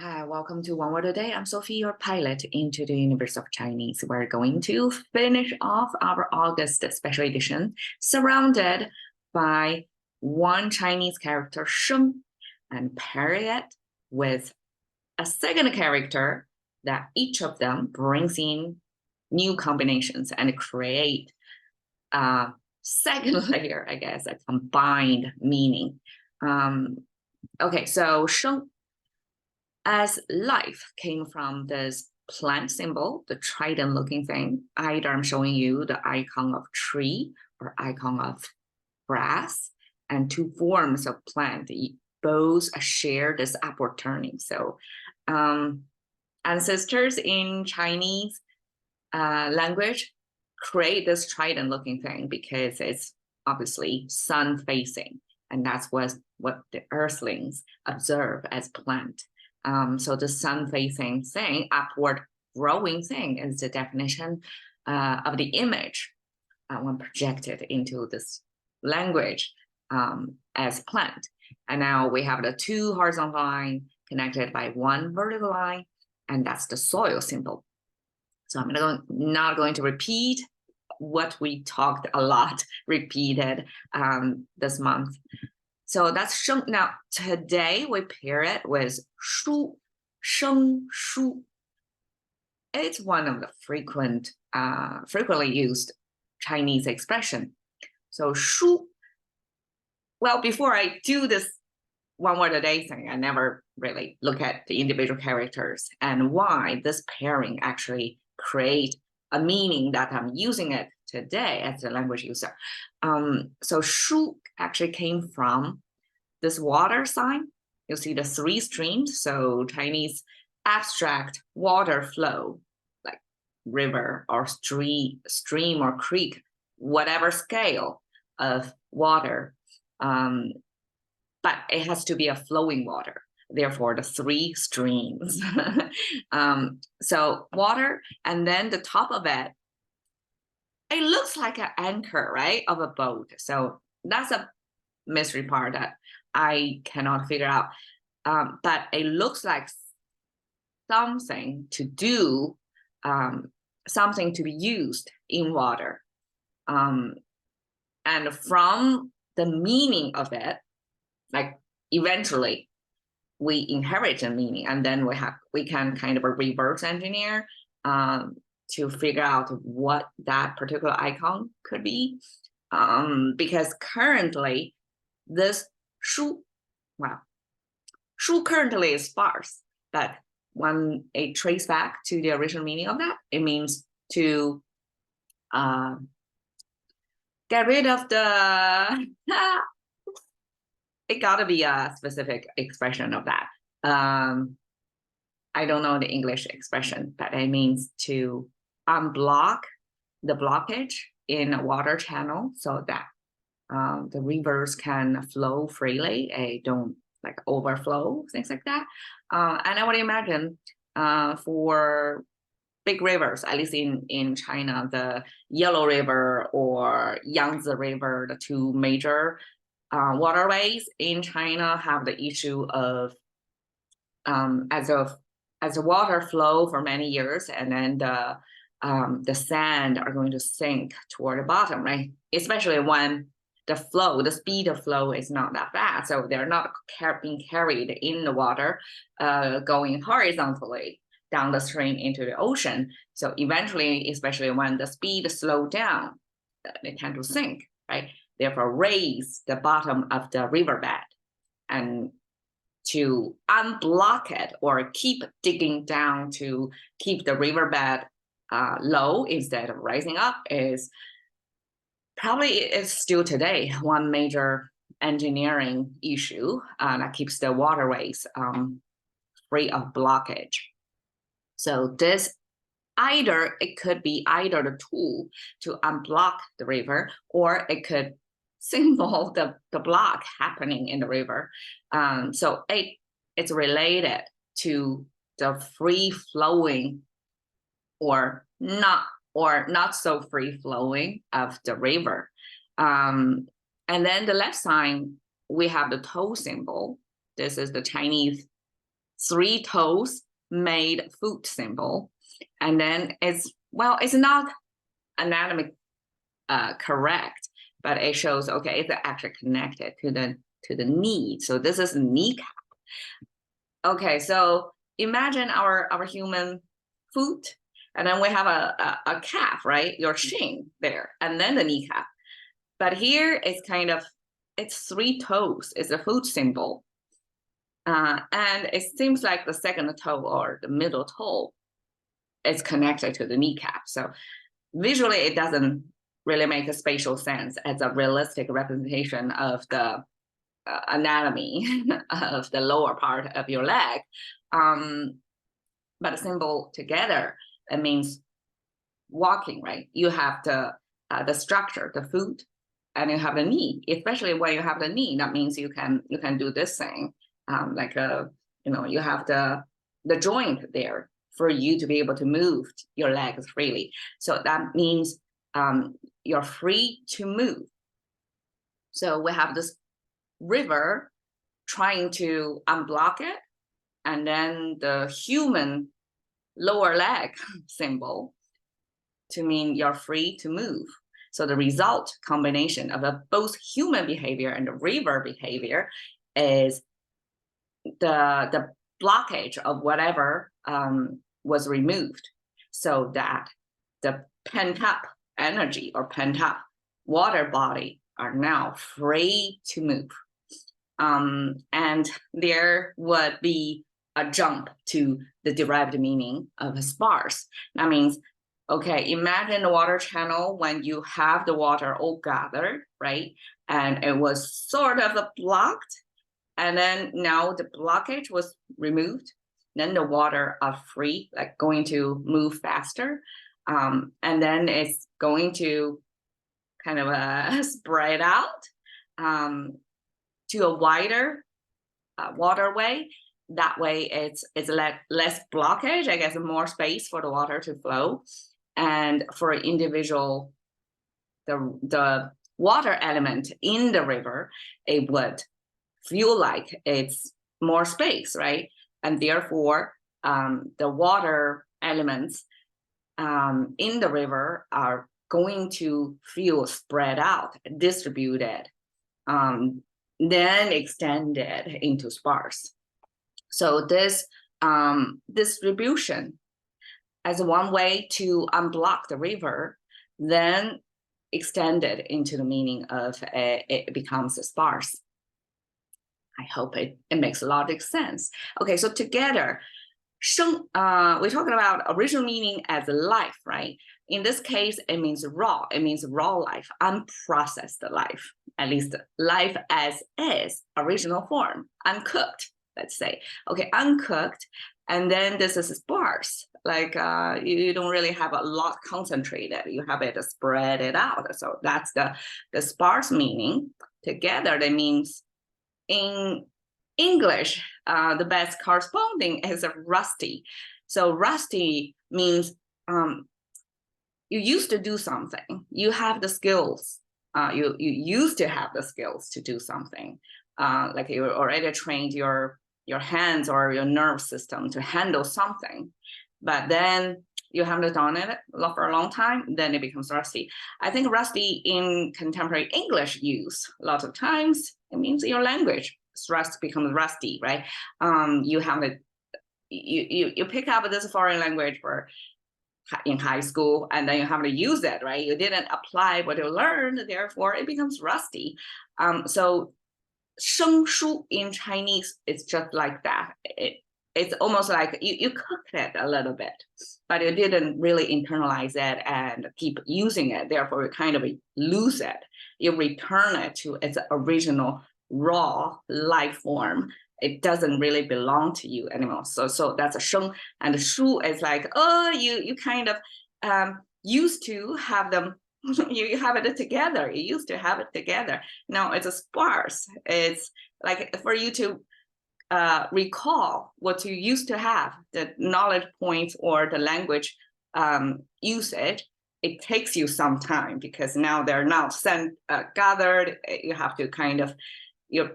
Welcome to One Word a Day. I'm Sophie, your pilot into the universe of Chinese. We're going to finish off our August special edition, surrounded by one Chinese character, sheng, and pair it with a second character that each of them brings in new combinations and create a second layer, I guess, a combined meaning. Okay, so sheng as life came from this plant symbol, the trident looking thing. Either I'm showing you the icon of tree or icon of grass, and two forms of plant, both share this upward turning. So ancestors in Chinese language create this trident looking thing because it's obviously sun facing, and that's what the earthlings observe as plant. So the sun-facing thing, upward growing thing, is the definition of the image when projected into this language as plant. And now we have the two horizontal lines connected by one vertical line, and that's the soil symbol. So I'm not going to repeat what we talked a lot, repeated this month. So that's sheng. Now, today we pair it with shu, sheng, shu. It's one of the frequently used Chinese expression. So shu, well, before I do this one word a day thing, I never really look at the individual characters and why this pairing actually create a meaning that I'm using it today as a language user. So shu actually came from this water sign. You'll see the three streams. So Chinese abstract water flow, like river or stream or creek, whatever scale of water. But it has to be a flowing water. Therefore, the three streams. So water, and then the top of it, it looks like an anchor, right, of a boat. So that's a mystery part that I cannot figure out. But it looks like something to do, something to be used in water. And from the meaning of it, like eventually we inherit a meaning, and then we can kind of reverse engineer to figure out what that particular icon could be. Because currently this shu currently is sparse, but when it traces back to the original meaning of that, it means to get rid of the it gotta be a specific expression of that. I don't know the English expression, but it means to unblock the blockage in a water channel so that the rivers can flow freely. They don't like overflow, things like that. And I would imagine for big rivers, at least in China, the Yellow River or Yangtze River, the two major waterways in China, have the issue of as the water flow for many years, and then the sand are going to sink toward the bottom, right? Especially when the speed of flow is not that fast, so they're not being carried in the water, going horizontally down the stream into the ocean. So eventually, especially when the speed slows down, they tend to sink, right? Therefore, raise the bottom of the riverbed, and to unblock it or keep digging down to keep the riverbed low instead of rising up is still today one major engineering issue that keeps the waterways free of blockage. So it could be either the tool to unblock the river, or it could symbol the block happening in the river. So it's related to the free flowing or not so free flowing of the river. And then the left side, we have the toe symbol. This is the Chinese 3 toes made foot symbol. And then it's not anatomic correct, but it shows, okay, it's actually connected to the knee. So this is kneecap. Okay, so imagine our human foot, and then we have a calf, right? Your shin there, and then the kneecap. But here it's kind of, it's 3 toes. It's a foot symbol. And it seems like the second toe or the middle toe is connected to the kneecap. So visually, it doesn't really make a spatial sense as a realistic representation of the anatomy of the lower part of your leg. But a symbol together, it means walking, right? You have the structure, the foot, and you have the knee. Especially when you have the knee, that means you can do this thing, you have the joint there for you to be able to move your legs freely. So that means you're free to move. So we have this river trying to unblock it, and then the human lower leg symbol to mean you're free to move. So the result combination of both human behavior and the river behavior is the blockage of whatever was removed, so that the pent up energy or pent up water body are now free to move. And there would be a jump to the derived meaning of sparse. That means, okay, imagine the water channel when you have the water all gathered, right? And it was sort of blocked. And then now the blockage was removed. Then the water are free, like going to move faster. And then it's going to kind of spread out to a wider waterway. That way it's less blockage, I guess, more space for the water to flow. And for individual, the water element in the river, it would feel like it's more space, right? And therefore, the water elements in the river are going to feel spread out, distributed, then extended into sparse. So this distribution as one way to unblock the river, then extended into the meaning of it becomes sparse. I hope it makes a lot of sense. Okay, so together, we're talking about original meaning as life, right? In this case, it means raw. It means raw life, unprocessed life, at least life as is, original form, uncooked, let's say. Okay, uncooked, and then this is sparse. Like you don't really have a lot concentrated. You have it spread it out. So that's the sparse meaning. Together, that means in English, the best corresponding is rusty. So rusty means you used to do something. You have the skills. You used to have the skills to do something. Like you already trained your hands or your nerve system to handle something. But then you haven't done it for a long time, then it becomes rusty. I think rusty in contemporary English use, a lot of times, it means your language becomes rusty, right? You have you pick up this foreign language in high school, and then you have to use it, right? You didn't apply what you learned, therefore it becomes rusty. So 生疏 in Chinese, it's just like that. It's almost like you cooked it a little bit, but you didn't really internalize it and keep using it. Therefore, you kind of lose it. You return it to its original raw life form. It doesn't really belong to you anymore. So that's a 生, and 疏 is like, oh, you kind of used to have them. You have it together. You used to have it together. Now it's a sparse. It's like for you to recall what you used to have, the knowledge points or the language usage. It takes you some time because now they're not gathered. You have to kind of,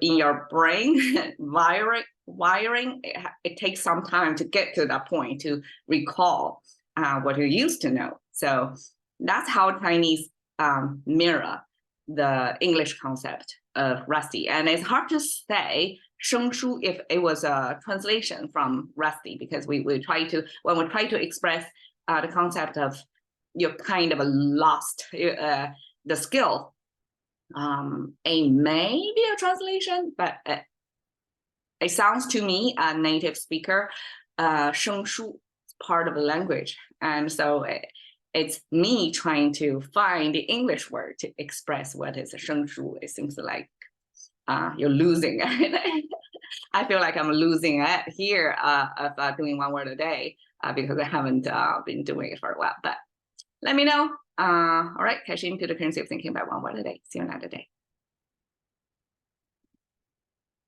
in your brain wiring, it takes some time to get to that point to recall what you used to know. So that's how Chinese mirror the English concept of rusty. And it's hard to say 生疏 if it was a translation from rusty, because when we try to express the concept of you're kind of a lost the skill, it may be a translation, but it sounds to me a native speaker 生疏 part of the language, and so it's me trying to find the English word to express what is 生疏. It seems like you're losing it. I feel like I'm losing it here of doing one word a day because I haven't been doing it for a while. But let me know. All right, cash into the currency of thinking about one word a day. See you another day.